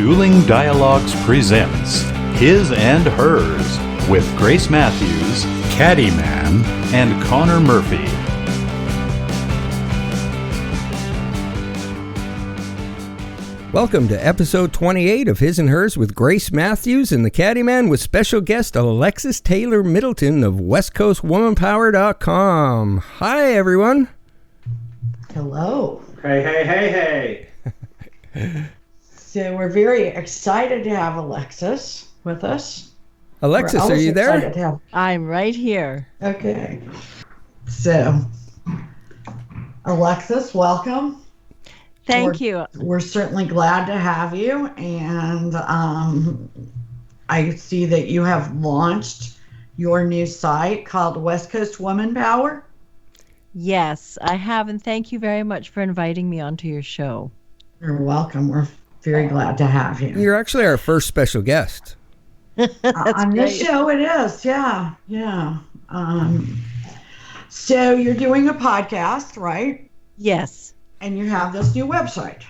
Dueling Dialogues presents His and Hers with Grace Matthews, Caddyman, and Connor Murphy. Welcome to episode 28 of His and Hers with Grace Matthews and the Caddyman with special guest Alexis Taylor Middleton of WestCoastWomanPower.com. Hi, everyone. Hello. Hey. So we're very excited to have Alexis with us. Alexis, are you there? I'm right here. Okay. So, Alexis, welcome. Thank you. We're certainly glad to have you. And I see that you have launched your new site called West Coast Woman Power. Yes, I have. And thank you very much for inviting me onto your show. You're welcome. We're very glad to have you. You're actually our first special guest. On this show it is, yeah. So you're doing a podcast, right? Yes. And you have this new website.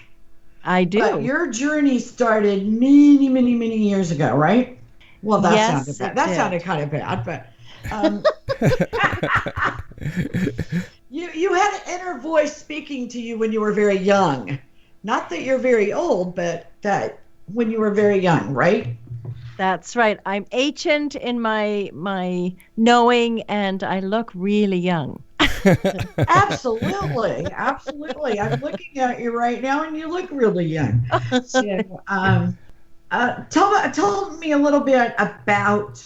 I do. But your journey started many years ago, right? Well, that sounded bad. That sounded kind of bad, but you had an inner voice speaking to you when you were very young. Not that you're very old, but that when you were very young, right? That's right. I'm ancient in my knowing, and I look really young. Absolutely. I'm looking at you right now, and you look really young. So, tell me a little bit about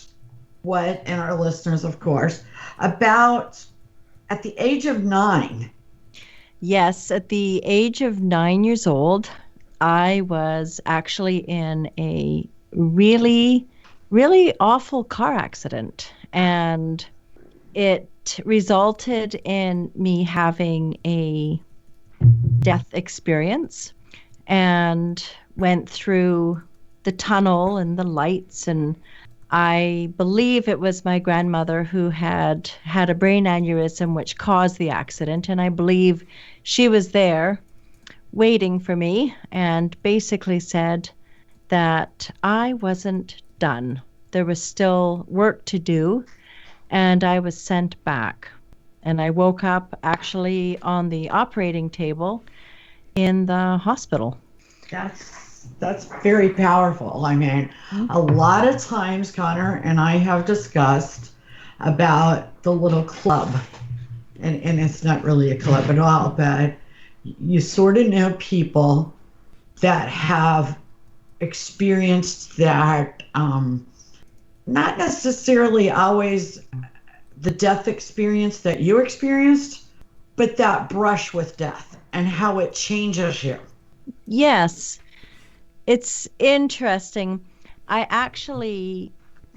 what, and our listeners, of course, about at the age of 9. Yes, at the age of 9 years old, I was actually in a really awful car accident, and it resulted in me having a death experience and went through the tunnel and the lights, and I believe it was my grandmother who had a brain aneurysm which caused the accident, and I believe she was there waiting for me and basically said that I wasn't done. There was still work to do, and I was sent back. And I woke up actually on the operating table in the hospital. That's very powerful. I mean, a lot of times, Connor and I have discussed about the little club, and it's not really a club at all, but you sort of know people that have experienced that, not necessarily always the death experience that you experienced, but that brush with death and how it changes you. Yes. It's interesting. I actually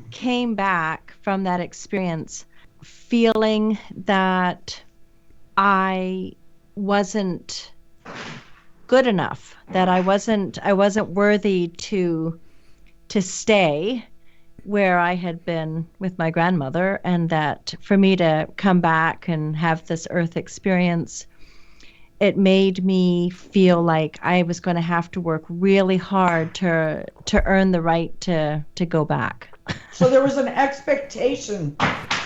came back from that experience feeling that I wasn't good enough, that I wasn't worthy to stay where I had been with my grandmother, and that for me to come back and have this earth experience, it made me feel like I was going to have to work really hard to earn the right to go back. So there was an expectation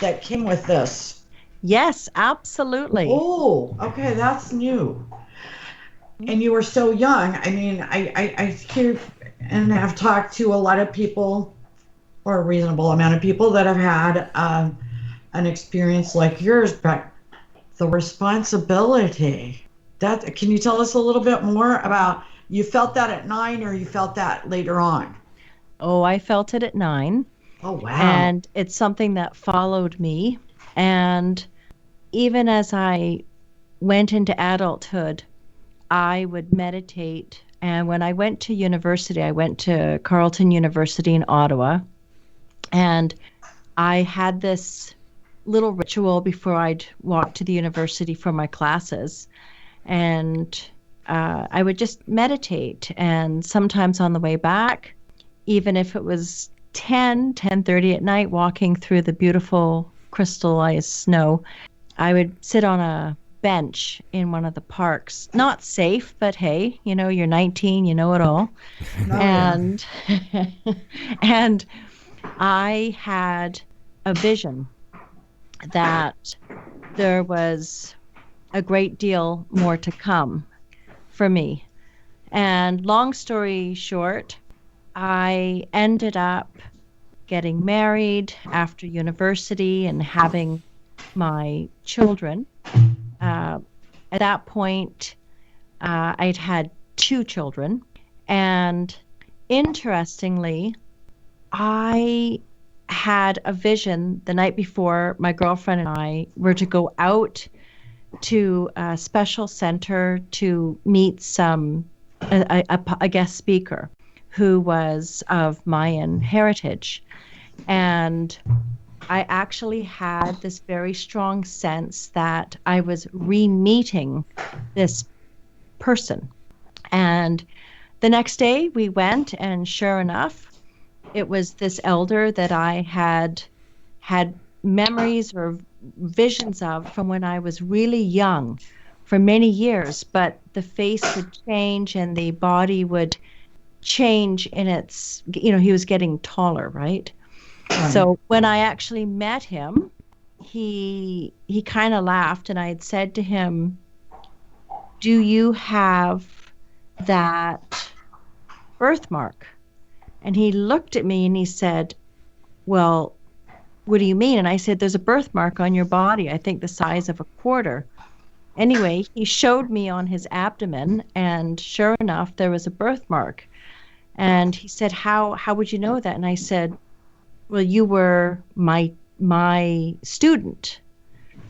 that came with this. Yes, absolutely. Oh, okay, that's new. And you were so young. I mean, I hear and have talked to a lot of people, or a reasonable amount of people, that have had an experience like yours, but the responsibility. Can you tell us a little bit more about, you felt that at 9 or you felt that later on? Oh, I felt it at 9. Oh, wow. And it's something that followed me. And even as I went into adulthood, I would meditate. And when I went to university, I went to Carleton University in Ottawa. And I had this little ritual before I'd walk to the university for my classes. And I would just meditate. And sometimes on the way back, even if it was 10:30 at night, walking through the beautiful crystallized snow, I would sit on a bench in one of the parks. Not safe, but hey, you're 19, you know it all. Oh, And and I had a vision that there was a great deal more to come for me. And long story short, I ended up getting married after university and having my children. At that point, I'd had 2 children. And interestingly, I had a vision the night before my girlfriend and I were to go out to a special center to meet a guest speaker who was of Mayan heritage. And I actually had this very strong sense that I was re-meeting this person. And the next day we went, and sure enough, it was this elder that I had memories or visions of from when I was really young for many years, but the face would change and the body would change in its, he was getting taller, right? So when I actually met him, he kind of laughed, and I had said to him, "Do you have that birthmark?" And he looked at me and he said, "Well, what do you mean?" And I said, "There's a birthmark on your body, I think the size of a quarter." Anyway, he showed me on his abdomen, and sure enough, there was a birthmark. And he said, how would you know that? And I said, "Well, you were my student."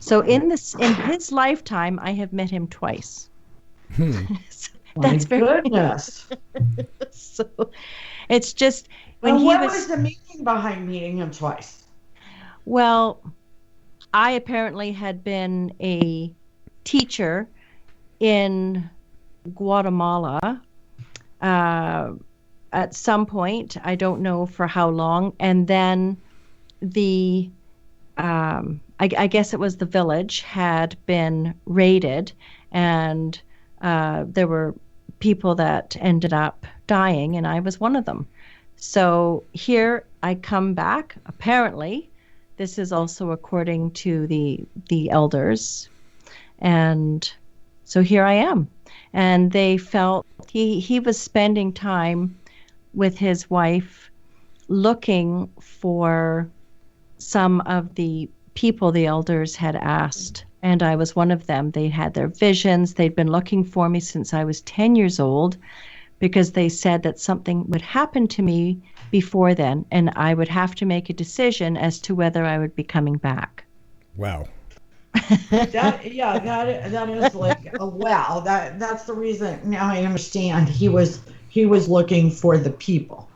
So in his lifetime, I have met him twice. So that's my goodness. So it's just What was the meaning behind meeting him twice? Well, I apparently had been a teacher in Guatemala at some point. I don't know for how long. And then I guess it was the village had been raided, and there were people that ended up dying, and I was one of them. So here I come back. Apparently, this is also according to the elders, and so here I am. And they felt he was spending time with his wife looking for some of the people the elders had asked, and I was one of them. They had their visions. They'd been looking for me since I was 10 years old, because they said that something would happen to me before then, and I would have to make a decision as to whether I would be coming back. Wow. That is like a wow. That's the reason. Now I understand. He was looking for the people.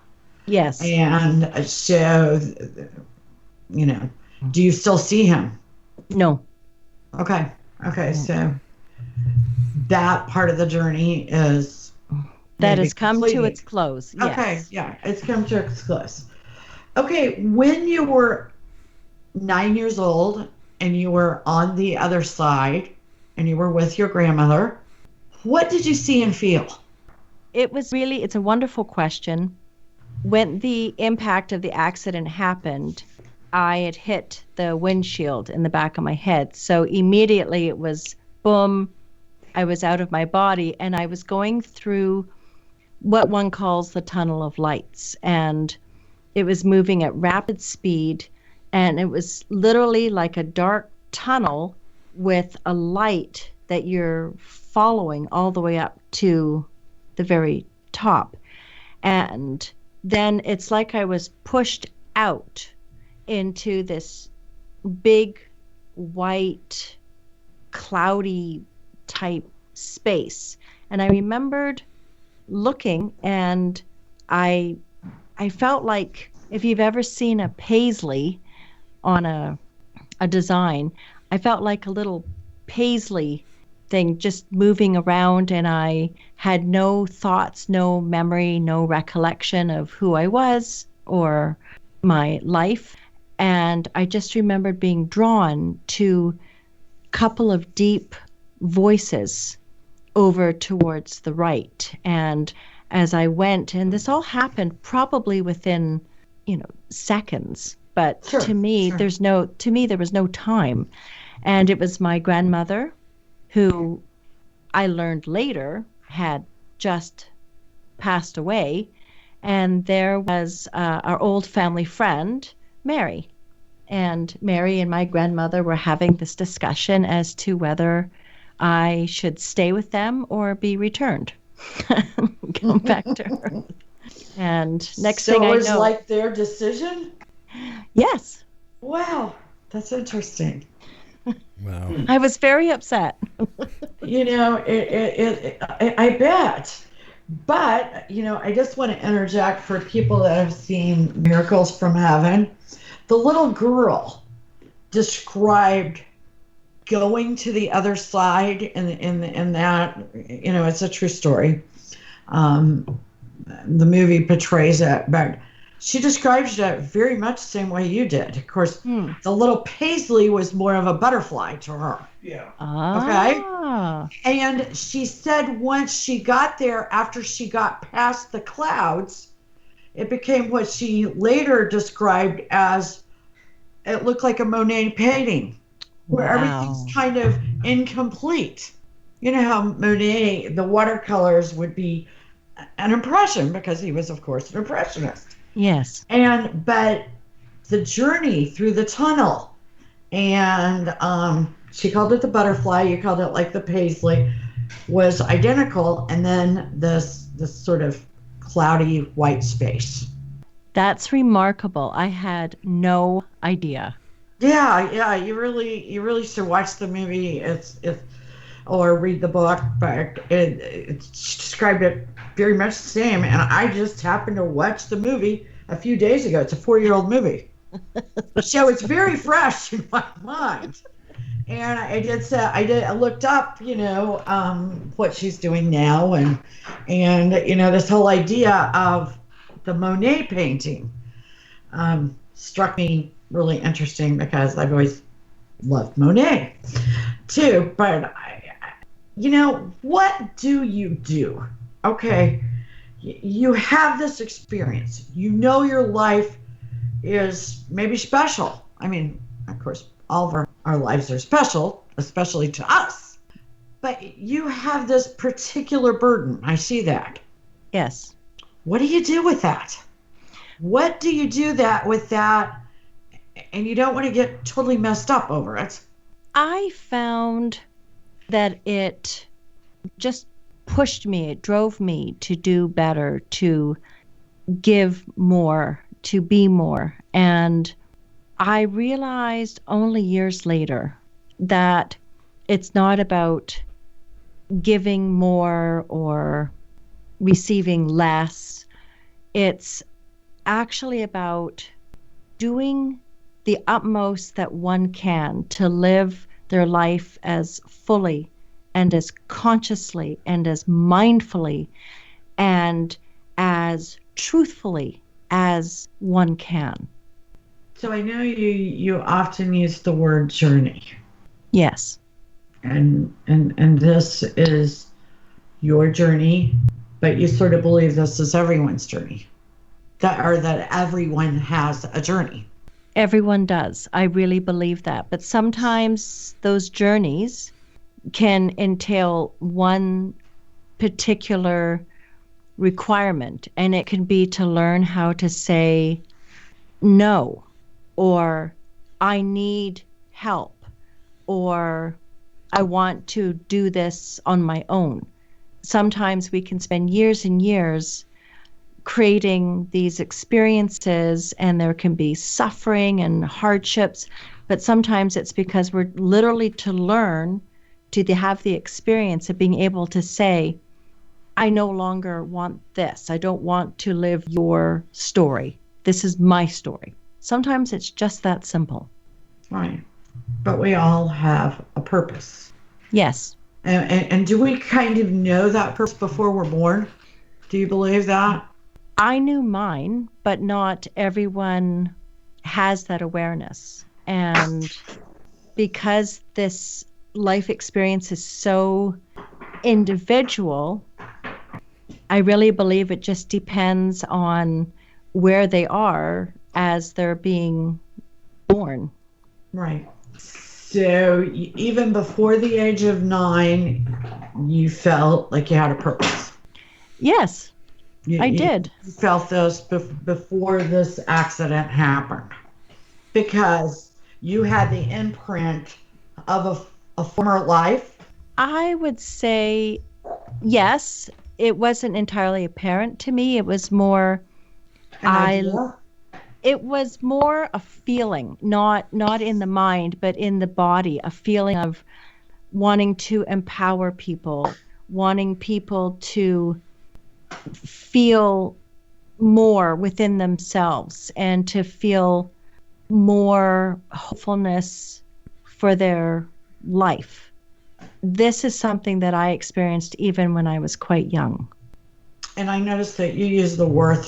Yes. And so, do you still see him? No. Okay. So that part of the journey is that has come to its close. Yes. Okay. Yeah, it's come to its close. Okay. When you were 9 years old and you were on the other side and you were with your grandmother, what did you see and feel? It's a wonderful question. When the impact of the accident happened, I had hit the windshield in the back of my head. So immediately it was boom, I was out of my body, and I was going through what one calls the tunnel of lights. And it was moving at rapid speed, and it was literally like a dark tunnel with a light that you're following all the way up to the very top. And then it's like I was pushed out into this big white cloudy type space. And I remembered looking, and I felt like, if you've ever seen a paisley on a design, I felt like a little paisley thing just moving around, and I had no thoughts, no memory, no recollection of who I was or my life. And I just remembered being drawn to a couple of deep voices over towards the right. And as I went, and this all happened probably within, seconds, but Sure, to me, sure. there was no time. And it was my grandmother, who I learned later had just passed away. And there was our old family friend, Mary. And Mary and my grandmother were having this discussion as to whether I should stay with them or be returned. Come back to Earth. And next So thing it I was know, like their decision? yes, Wow, that's interesting. Wow. I was very upset. I bet. But, I just want to interject for people that have seen Miracles from Heaven. The little girl described going to the other side, in that, it's a true story. The movie portrays it, but she describes it very much the same way you did. Of course, the little Paisley was more of a butterfly to her. Yeah. Okay? Ah, And she said once she got there, after she got past the clouds, it became what she later described as, it looked like a Monet painting, where wow. everything's kind of incomplete. You know how Monet, the watercolors would be an impression, because he was, of course, an impressionist. Yes. But the journey through the tunnel, and she called it the butterfly, you called it like the Paisley, was identical, and then this sort of cloudy white space. That's remarkable. I had no idea. Yeah, you really should watch the movie. Or read the book, but it described it very much the same. And I just happened to watch the movie a few days ago. It's a 4-year-old movie, so it's very fresh in my mind. And I looked up, what she's doing now, and this whole idea of the Monet painting struck me really interesting, because I've always loved Monet too. But what do you do? Okay, you have this experience. Your life is maybe special. I mean, of course, all of our lives are special, especially to us. But you have this particular burden. I see that. Yes. What do you do with that? What do you do with that? And you don't want to get totally messed up over it. I found that it just pushed me, it drove me to do better, to give more, to be more. And I realized only years later that it's not about giving more or receiving less. It's actually about doing the utmost that one can to live their life as fully and as consciously and as mindfully and as truthfully as one can. So I know you often use the word journey, Yes. and this is your journey, but you sort of believe this is everyone's journey, that everyone has a journey. Everyone does. I really believe that. But sometimes those journeys can entail one particular requirement, and it can be to learn how to say no, or I need help, or I want to do this on my own. Sometimes we can spend years and years creating these experiences, and there can be suffering and hardships, but sometimes it's because we're literally to learn to have the experience of being able to say, I no longer want this. I don't want to live your story. This is my story. Sometimes it's just that simple. Right. But we all have a purpose. Yes. And do we kind of know that purpose before we're born? Do you believe that? I knew mine, but not everyone has that awareness. And because this life experience is so individual. I really believe it just depends on where they are as they're being born. Right. So even before the age of 9, you felt like you had a purpose. Yes, I You did. felt this before this accident happened because you had the imprint of a former life. I would say yes. It wasn't entirely apparent to me. It was more An I idea. it was more a feeling, not in the mind, but in the body, a feeling of wanting to empower people, wanting people to feel more within themselves and to feel more hopefulness for their life. This is something that I experienced even when I was quite young. And I noticed that you use the word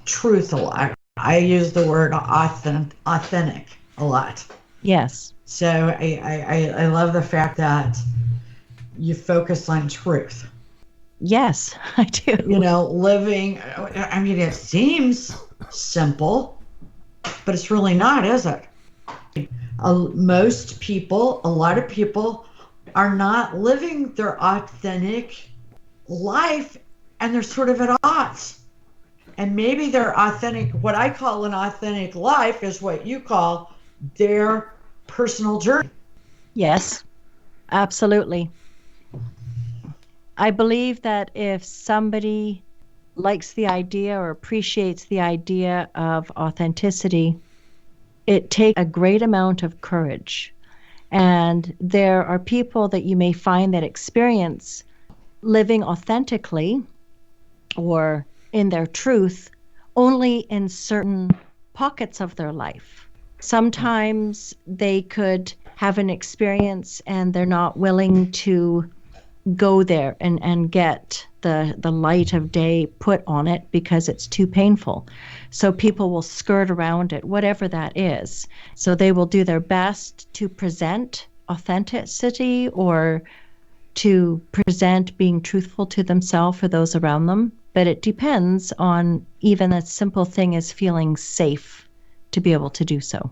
truth a lot. I use the word authentic a lot. Yes. So I love the fact that you focus on truth. Yes, I do. Living, I mean, it seems simple, but it's really not, is it? Most people, a lot of people, are not living their authentic life, and they're sort of at odds. And maybe their authentic, what I call an authentic life, is what you call their personal journey. Yes, absolutely. I believe that if somebody likes the idea or appreciates the idea of authenticity, it takes a great amount of courage. And there are people that you may find that experience living authentically or in their truth only in certain pockets of their life. Sometimes they could have an experience and they're not willing to go there and get the light of day put on it because it's too painful. So people will skirt around it, whatever that is. So they will do their best to present authenticity or to present being truthful to themselves or those around them. But it depends on even a simple thing as feeling safe to be able to do so.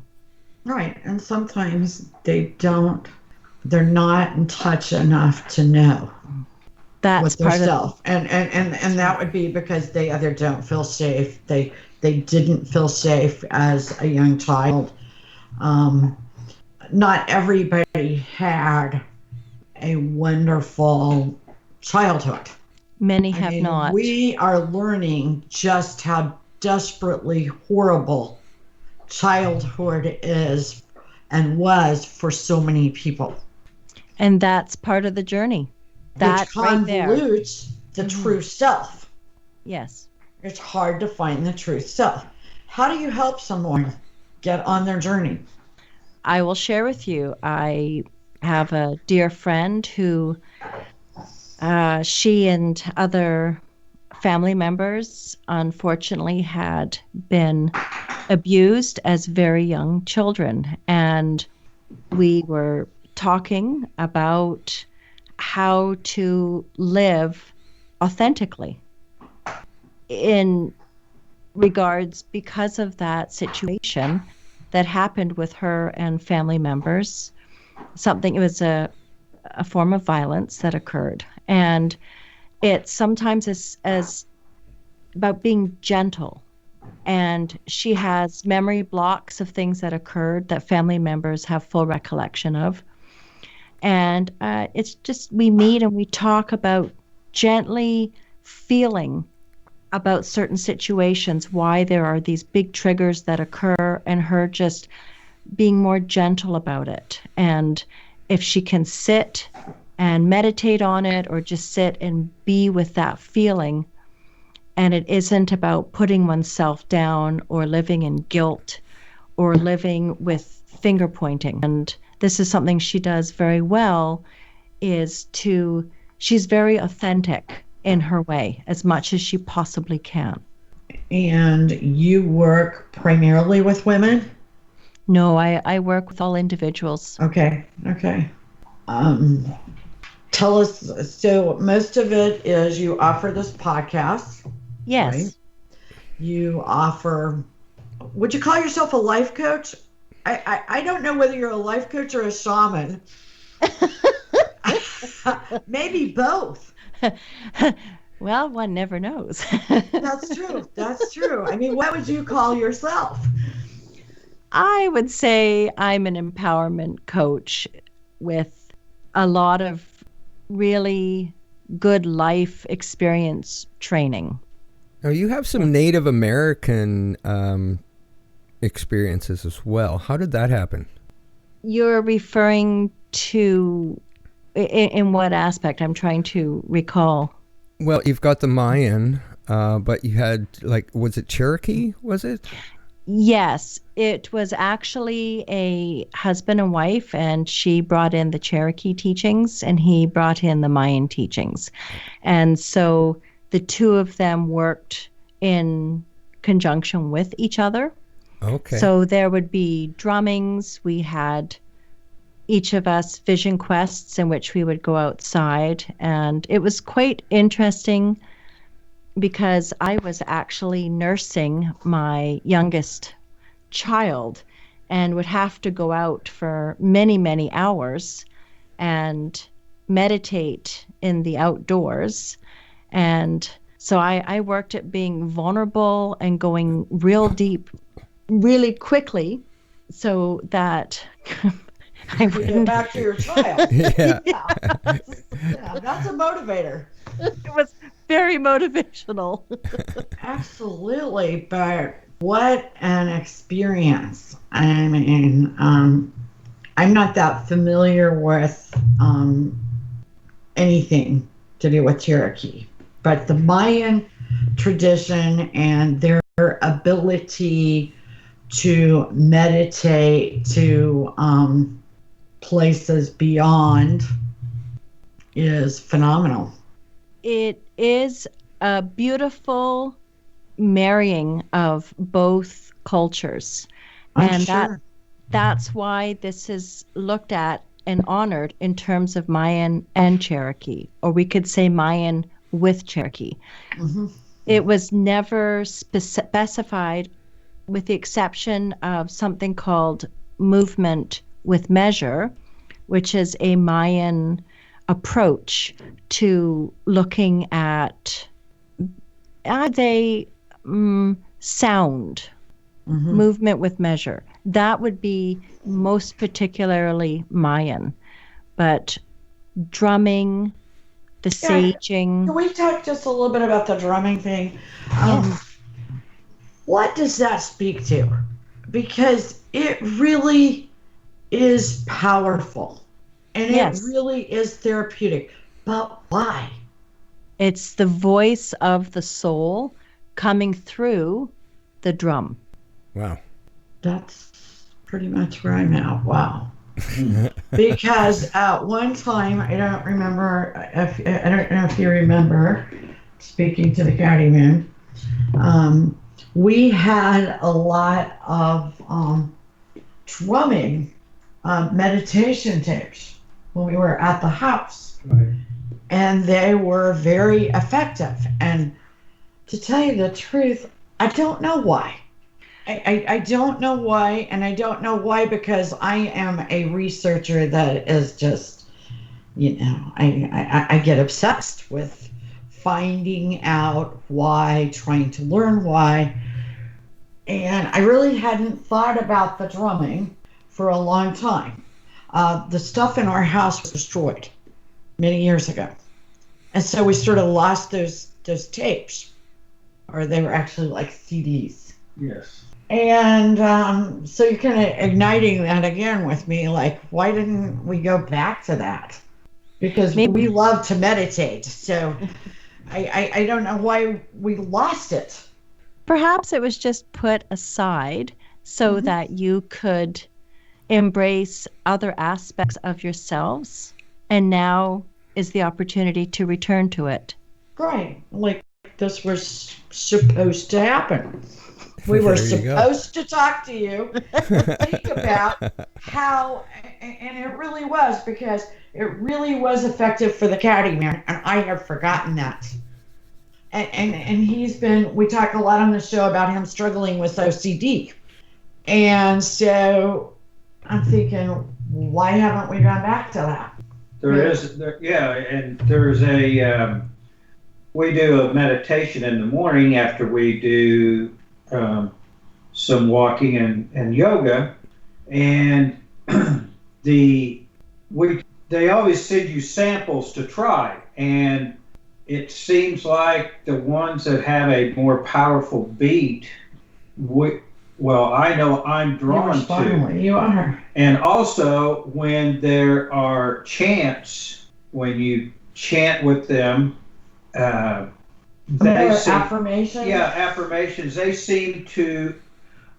Right. And sometimes they're not in touch enough to know That's with their part of self. And that would be because they either don't feel safe, they didn't feel safe as a young child. Um, Not everybody had a wonderful childhood. many I have mean, not. we are learning just how desperately horrible childhood is and was for so many people, And that's part of the journey. which That right there. convolutes the true self. Yes. It's hard to find the true self. How do you help someone get on their journey? I will share with you. I have a dear friend who she and other family members unfortunately had been abused as very young children. And we were talking about how to live authentically in regards because of that situation that happened with her and family members. It was a form of violence that occurred. And it sometimes is as about being gentle. And she has memory blocks of things that occurred that family members have full recollection of. And it's just we meet and we talk about gently feeling about certain situations, why there are these big triggers that occur, and her just being more gentle about it. And if she can sit and meditate on it or just sit and be with that feeling, and it isn't about putting oneself down or living in guilt or living with finger pointing. And this is something she does very well, she's very authentic in her way as much as she possibly can. And you work primarily with women? No, I work with all individuals. Okay, okay. Tell us, so most of it is you offer this podcast, Yes. right? You offer, would you call yourself a life coach? I don't know whether you're a life coach or a shaman. Maybe both. Well, one never knows. That's true. That's true. I mean, what would you call yourself? I would say I'm an empowerment coach with a lot of really good life experience training. Now, you have some Native American experiences as well. How did that happen? You're referring to, in what aspect? I'm trying to recall. Well, you've got the Mayan, but you had, like, was it Cherokee, was it? Yes, it was actually a husband and wife, and she brought in the Cherokee teachings, and he brought in the Mayan teachings. And so the two of them worked in conjunction with each other. Okay. So there would be drummings. We had each of us vision quests in which we would go outside. And it was quite interesting because I was actually nursing my youngest child and would have to go out for many, many hours and meditate in the outdoors. And so I worked at being vulnerable and going real deep really quickly so that I You get wouldn't. back to your child. Yeah. Yeah, that's a motivator. It was very motivational. Absolutely, but what an experience. I mean, I'm not that familiar with anything to do with Cherokee, but the Mayan tradition and their ability to meditate to places beyond is phenomenal. It is a beautiful marrying of both cultures. I'm And sure. that's why this is looked at and honored in terms of Mayan and Cherokee, or we could say Mayan with Cherokee. Mhm. It was never specified, with the exception of something called movement with measure, which is a Mayan approach to looking at sound, Mhm. movement with measure. That would be most particularly Mayan. But drumming, the Yeah, saging. can we talk just a little bit about the drumming thing? Yes. What does that speak to? Because it really is powerful and it Yes. really is therapeutic. But why? It's the voice of the soul coming through the drum. Wow. That's pretty much where I'm at. Wow. Because at one time, I don't know if you remember, speaking to the Caddy Man, we had a lot of drumming meditation tapes when we were at the house. Right. And they were very effective. And to tell you the truth, I don't know why. I don't know why, and I don't know why because I am a researcher that is just, I get obsessed with finding out why, trying to learn why. And I really hadn't thought about the drumming for a long time. The stuff in our house was destroyed many years ago. And so we sort of lost those tapes, or they were actually like CDs. Yes. And so you're kind of igniting that again with me, like, why didn't we go back to that? Because we love to meditate. So I don't know why we lost it. Perhaps it was just put aside so that you could embrace other aspects of yourselves, and now is the opportunity to return to it. Right. Like this was supposed to happen. We were There you go. supposed to talk to you. Think about how, and it really was, because it really was effective for the caddy man, and I have forgotten that. And we talk a lot on the show about him struggling with OCD. And so I'm thinking, why haven't we gone back to that? And there's we do a meditation in the morning after we do some walking and yoga, and they always send you samples to try, and it seems like the ones that have a more powerful beat, I know I'm drawn to. You are. And also when there are chants, when you chant with them, Affirmations? Yeah, affirmations. They seem to,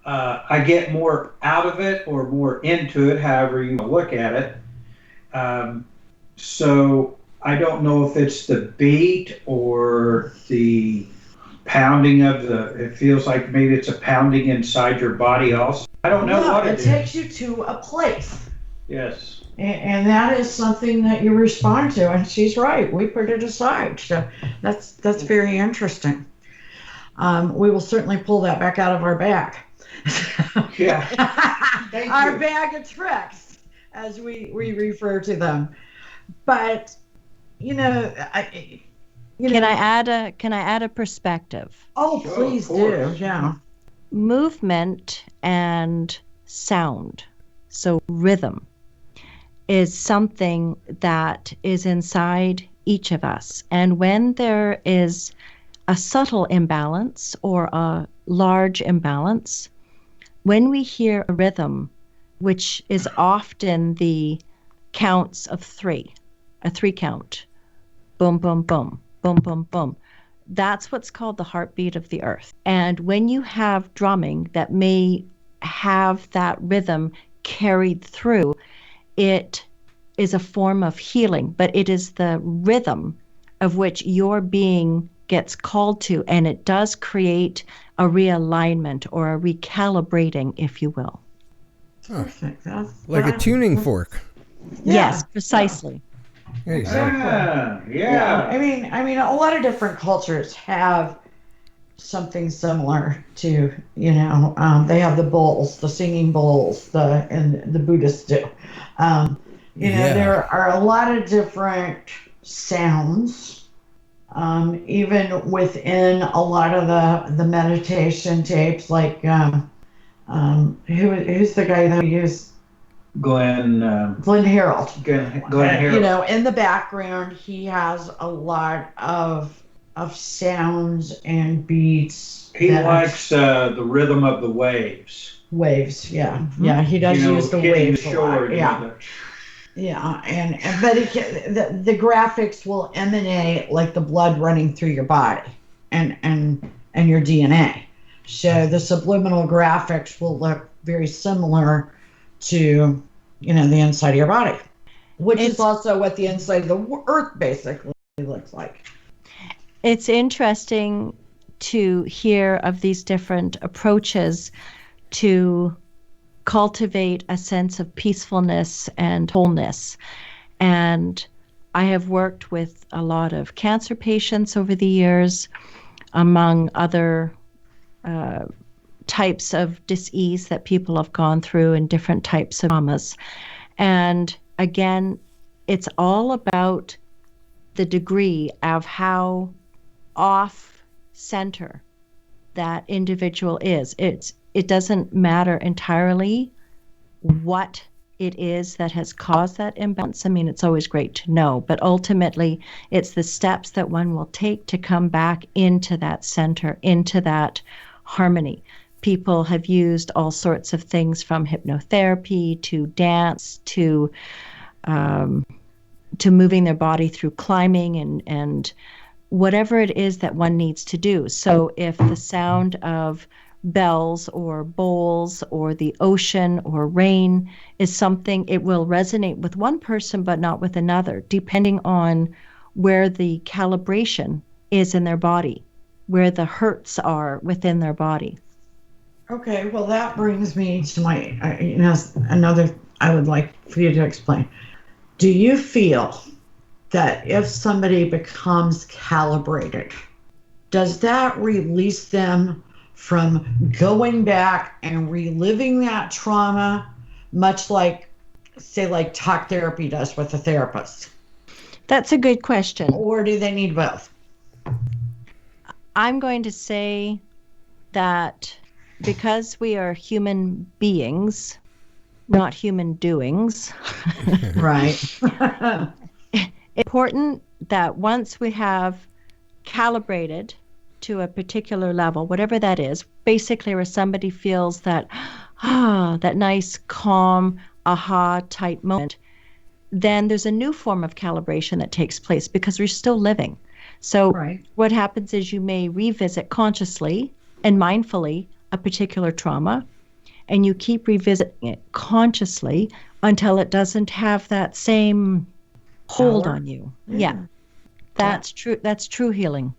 I get more out of it or more into it, however you look at it. So I don't know if it's the beat or the pounding it feels like maybe it's a pounding inside your body also. I don't know what it is. It takes you to a place. Yes. And that is something that you respond to, and she's right. We put it aside, so that's very interesting. We will certainly pull that back out of our bag. Yeah. Our bag of tricks, as we refer to them. But can I add a perspective? Oh, please do. Yeah. Movement and sound, so rhythm, is something that is inside each of us. And when there is a subtle imbalance or a large imbalance, when we hear a rhythm, which is often the counts of three, a 3 count, boom, boom, boom, boom, boom, boom, that's what's called the heartbeat of the earth. And when you have drumming that may have that rhythm carried through, it is a form of healing, but it is the rhythm of which your being gets called to, and it does create a realignment or a recalibrating, if you will. Perfect. Like a tuning fork. Yeah. Yes, precisely. Yeah. Exactly. Yeah. I mean, a lot of different cultures have something similar to, they have the bowls, the singing bowls, and the Buddhists do. There are a lot of different sounds, even within a lot of the meditation tapes, like who's the guy that we use? Glenn Harold. Glenn Harold. In the background, he has a lot of sounds and beats. He likes the rhythm of the waves. Waves, yeah. Mm-hmm. Yeah, he does use the waves the shore, a lot. Yeah, but the graphics will emanate like the blood running through your body and your DNA. So the subliminal graphics will look very similar to, the inside of your body, which is also what the inside of the earth basically looks like. It's interesting to hear of these different approaches to cultivate a sense of peacefulness and wholeness. And I have worked with a lot of cancer patients over the years, among other types of dis-ease that people have gone through and different types of traumas. And again, it's all about the degree of how off center that individual is. It doesn't matter entirely what it is that has caused that imbalance. I mean, it's always great to know, but ultimately it's the steps that one will take to come back into that center, into that harmony. People have used all sorts of things, from hypnotherapy to dance to moving their body through climbing and whatever it is that one needs to do. So if the sound of bells or bowls or the ocean or rain is something, it will resonate with one person but not with another, depending on where the calibration is in their body, where the hertz are within their body. Okay, well, that brings me to my, another I would like for you to explain. Do you feel that if somebody becomes calibrated, does that release them from going back and reliving that trauma, much like, say, like talk therapy does with a therapist? That's a good question. Or do they need both? I'm going to say that because we are human beings, not human doings, Right. important that once we have calibrated to a particular level, whatever that is, basically where somebody feels that, that nice, calm, aha type moment, then there's a new form of calibration that takes place because we're still living. So Right. what happens is you may revisit consciously and mindfully a particular trauma, and you keep revisiting it consciously until it doesn't have that same hold Power. on you. Yeah. That's true. That's true healing.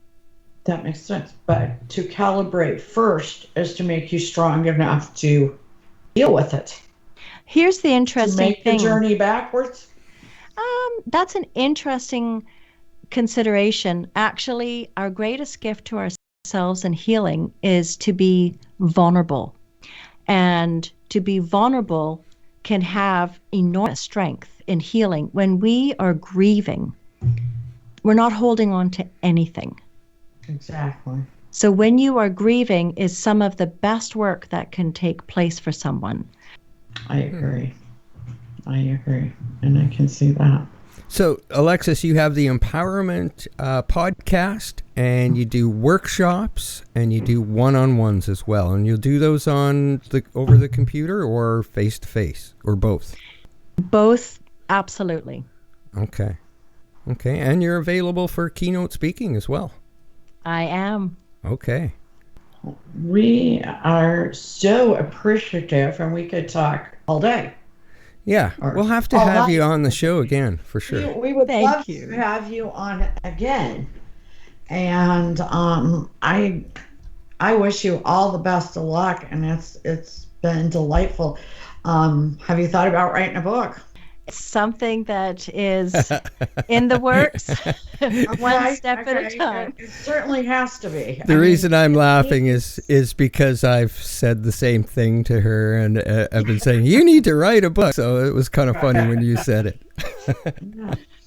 That makes sense. But to calibrate first is to make you strong enough to deal with it. Here's the To interesting make the thing. journey backwards. That's an interesting consideration. Actually, our greatest gift to ourselves in healing is to be vulnerable. And to be vulnerable can have enormous strength in healing. When we are grieving, we're not holding on to anything. Exactly. So when you are grieving is some of the best work that can take place for someone. I agree. And I can see that. So, Alexis, you have the Empowerment podcast, and you do workshops, and you do one-on-ones as well. And you'll do those over the computer or face-to-face, or both? Both, absolutely. Okay. And you're available for keynote speaking as well? I am. Okay. We are so appreciative, and we could talk all day. Yeah, we'll have to have you on the show again, for sure. We would Thank love you. to have you on again. And I wish you all the best of luck, and it's been delightful. Have you thought about writing a book? It's something that is in the works, one step at a time. It certainly has to be. The reason I'm laughing is because I've said the same thing to her, and I've been saying, you need to write a book. So it was kind of funny when you said it.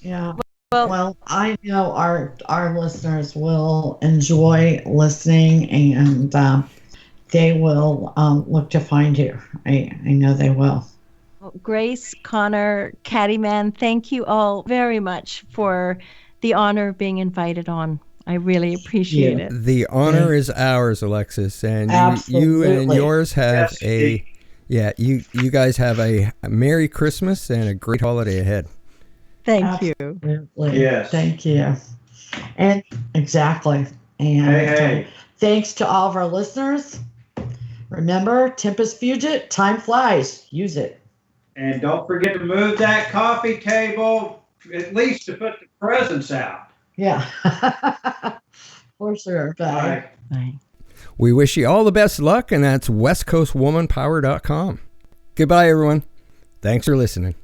Yeah. Well, I know our listeners will enjoy listening, and they will look to find you. I know they will. Grace, Connor, Caddyman, thank you all very much for the honor of being invited on. I really appreciate it. The honor is ours, Alexis, and you and yours have you guys have a Merry Christmas and a great holiday ahead. Thank you. Yes. Thank you. And exactly. And thanks to all of our listeners. Remember, tempus fugit, time flies. Use it. And don't forget to move that coffee table, at least to put the presents out. Yeah. For sure. Bye. Bye. We wish you all the best luck, and that's westcoastwomanpower.com. Goodbye, everyone. Thanks for listening.